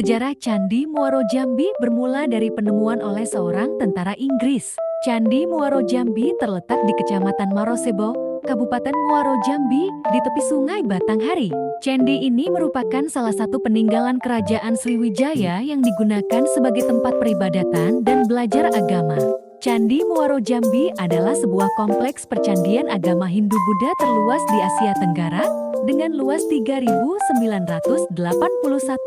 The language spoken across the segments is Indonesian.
Sejarah Candi Muaro Jambi bermula dari penemuan oleh seorang tentara Inggris. Candi Muaro Jambi terletak di Kecamatan Marosebo, Kabupaten Muaro Jambi, di tepi Sungai Batanghari. Candi ini merupakan salah satu peninggalan Kerajaan Sriwijaya yang digunakan sebagai tempat peribadatan dan belajar agama. Candi Muaro Jambi adalah sebuah kompleks percandian agama Hindu-Buddha terluas di Asia Tenggara, dengan luas 3.981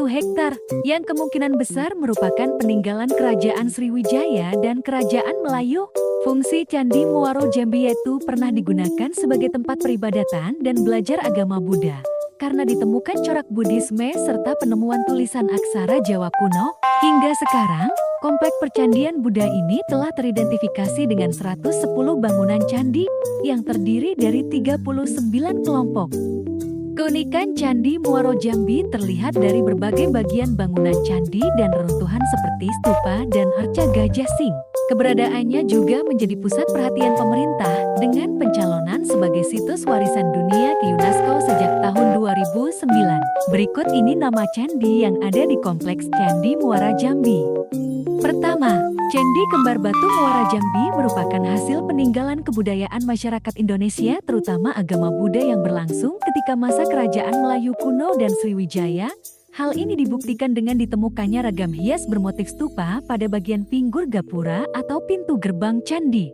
hektar, yang kemungkinan besar merupakan peninggalan Kerajaan Sriwijaya dan Kerajaan Melayu. Fungsi Candi Muaro Jambi yaitu pernah digunakan sebagai tempat peribadatan dan belajar agama Buddha, karena ditemukan corak Buddhisme serta penemuan tulisan aksara Jawa kuno. Hingga sekarang, kompleks percandian Buddha ini telah teridentifikasi dengan 110 bangunan candi yang terdiri dari 39 kelompok. Keunikan Candi Muaro Jambi terlihat dari berbagai bagian bangunan candi dan reruntuhan seperti stupa dan arca Gajah Sing. Keberadaannya juga menjadi pusat perhatian pemerintah dengan pencalonan sebagai situs warisan dunia ke UNESCO sejak tahun 2009. Berikut ini nama candi yang ada di Kompleks Candi Muara Jambi. Pertama, Candi Kembar Batu Muara Jambi merupakan hasil peninggalan kebudayaan masyarakat Indonesia, terutama agama Buddha yang berlangsung ketika masa Kerajaan Melayu kuno dan Sriwijaya. Hal ini dibuktikan dengan ditemukannya ragam hias bermotif stupa pada bagian pinggul gapura atau pintu gerbang candi.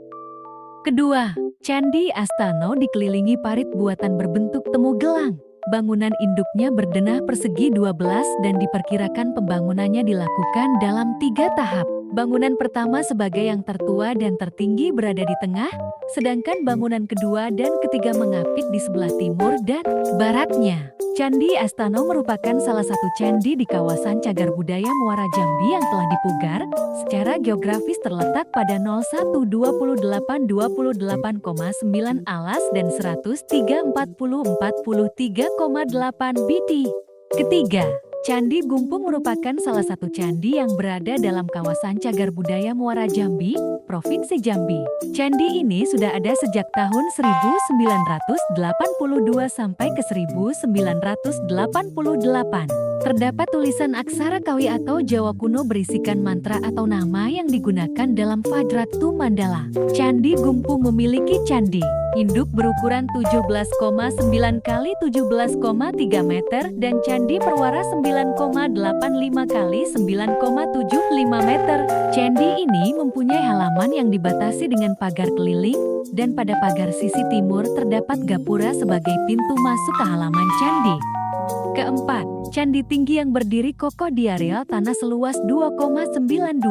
Kedua, Candi Astano dikelilingi parit buatan berbentuk temu gelang. Bangunan induknya berdenah persegi 12 dan diperkirakan pembangunannya dilakukan dalam 3 tahap. Bangunan pertama sebagai yang tertua dan tertinggi berada di tengah, sedangkan bangunan kedua dan ketiga mengapit di sebelah timur dan baratnya. Candi Astano merupakan salah satu candi di kawasan Cagar Budaya Muara Jambi yang telah dipugar. Secara geografis terletak pada 012828,9 alas dan 103,4043,8 BT. Ketiga, Candi Gumpung merupakan salah satu candi yang berada dalam kawasan Cagar Budaya Muara Jambi, Provinsi Jambi. Candi ini sudah ada sejak tahun 1982 sampai ke 1988. Terdapat tulisan aksara Kawi atau Jawa kuno berisikan mantra atau nama yang digunakan dalam Fadratu Mandala. Candi Gumpung memiliki candi induk berukuran 17,9 x 17,3 meter dan candi perwara 9,85 x 9,75 meter. Candi ini mempunyai halaman yang dibatasi dengan pagar keliling, dan pada pagar sisi timur terdapat gapura sebagai pintu masuk ke halaman candi. Keempat, candi tinggi yang berdiri kokoh di areal tanah seluas 2,92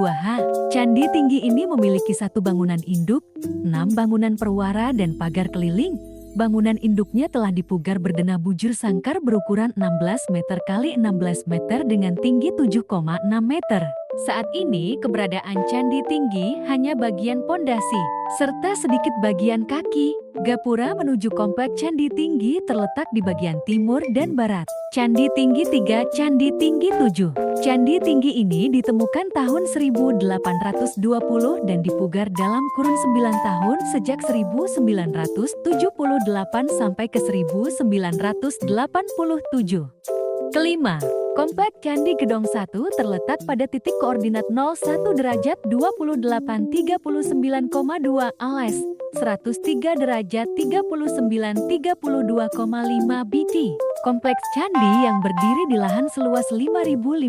ha. Candi tinggi ini memiliki 1 bangunan induk, 6 bangunan perwara dan pagar keliling. Bangunan induknya telah dipugar berdenah bujur sangkar berukuran 16 meter x 16 meter dengan tinggi 7,6 meter. Saat ini keberadaan candi tinggi hanya bagian pondasi, serta sedikit bagian kaki. Gapura menuju kompleks Candi Tinggi terletak di bagian timur dan barat. Candi Tinggi 3, Candi Tinggi 7. Candi tinggi ini ditemukan tahun 1820 dan dipugar dalam kurun 9 tahun sejak 1978 sampai ke 1987. Kelima, Kompleks Candi Gedong 1 terletak pada titik koordinat 01 derajat 2839,2 alas, 103 derajat 3932,5 BT. Kompleks candi yang berdiri di lahan seluas 5.525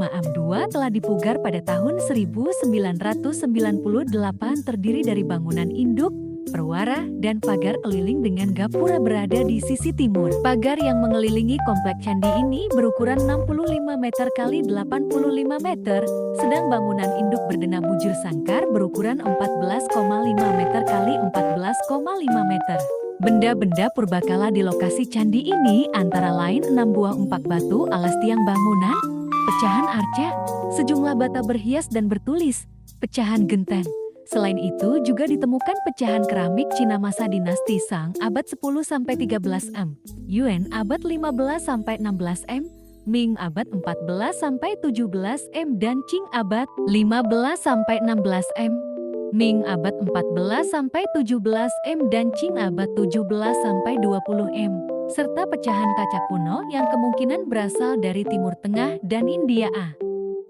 am2 telah dipugar pada tahun 1998, terdiri dari bangunan induk, perwara, dan pagar keliling dengan gapura berada di sisi timur. Pagar yang mengelilingi kompleks candi ini berukuran 65 meter x 85 meter, sedang bangunan induk berdenah bujur sangkar berukuran 14,5 meter x 14,5 meter. Benda-benda purbakala di lokasi candi ini antara lain 6 buah umpak batu alas tiang bangunan, pecahan arca, sejumlah bata berhias dan bertulis, pecahan genteng. Selain itu juga ditemukan pecahan keramik Cina masa dinasti Shang abad 10–13 m, Yuan abad 15–16 m, Ming abad 14–17 m dan Qing abad 15–16 m. Ming abad 14–17 m dan Qing abad 17–20 m. serta pecahan kaca kuno yang kemungkinan berasal dari Timur Tengah dan India.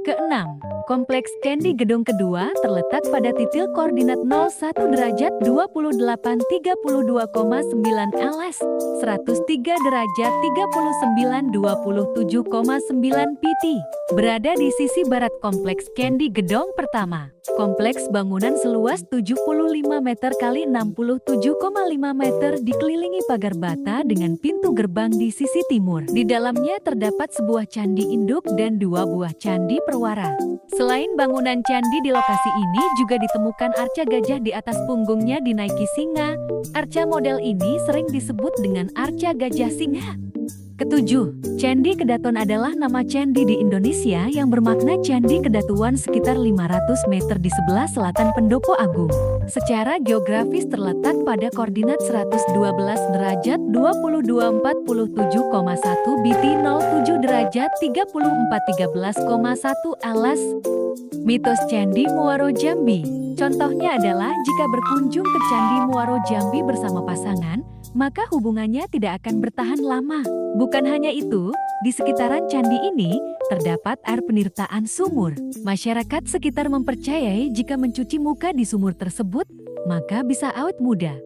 Keenam, kompleks Candi Gedong kedua terletak pada titik koordinat 01 derajat 2832,9 LS, 103 derajat 3927,9 PT, berada di sisi barat kompleks Candi Gedong pertama. Kompleks bangunan seluas 75 meter kali 67,5 meter dikelilingi pagar bata dengan pintu gerbang di sisi timur. Di dalamnya terdapat sebuah candi induk dan 2 buah candi perwara. Selain bangunan candi di lokasi ini juga ditemukan arca gajah di atas punggungnya dinaiki singa. Arca model ini sering disebut dengan arca gajah singa. Ketujuh, Candi Kedaton adalah nama candi di Indonesia yang bermakna candi kedatuan sekitar 500 meter di sebelah selatan Pendopo Agung. Secara geografis terletak pada koordinat 112 derajat 2247,1 BT 07 derajat 3413,1 LS. Mitos Candi Muaro Jambi. Contohnya adalah jika berkunjung ke Candi Muaro Jambi bersama pasangan, maka hubungannya tidak akan bertahan lama. Bukan hanya itu, di sekitaran candi ini terdapat air penirtaan sumur. Masyarakat sekitar mempercayai jika mencuci muka di sumur tersebut, maka bisa awet muda.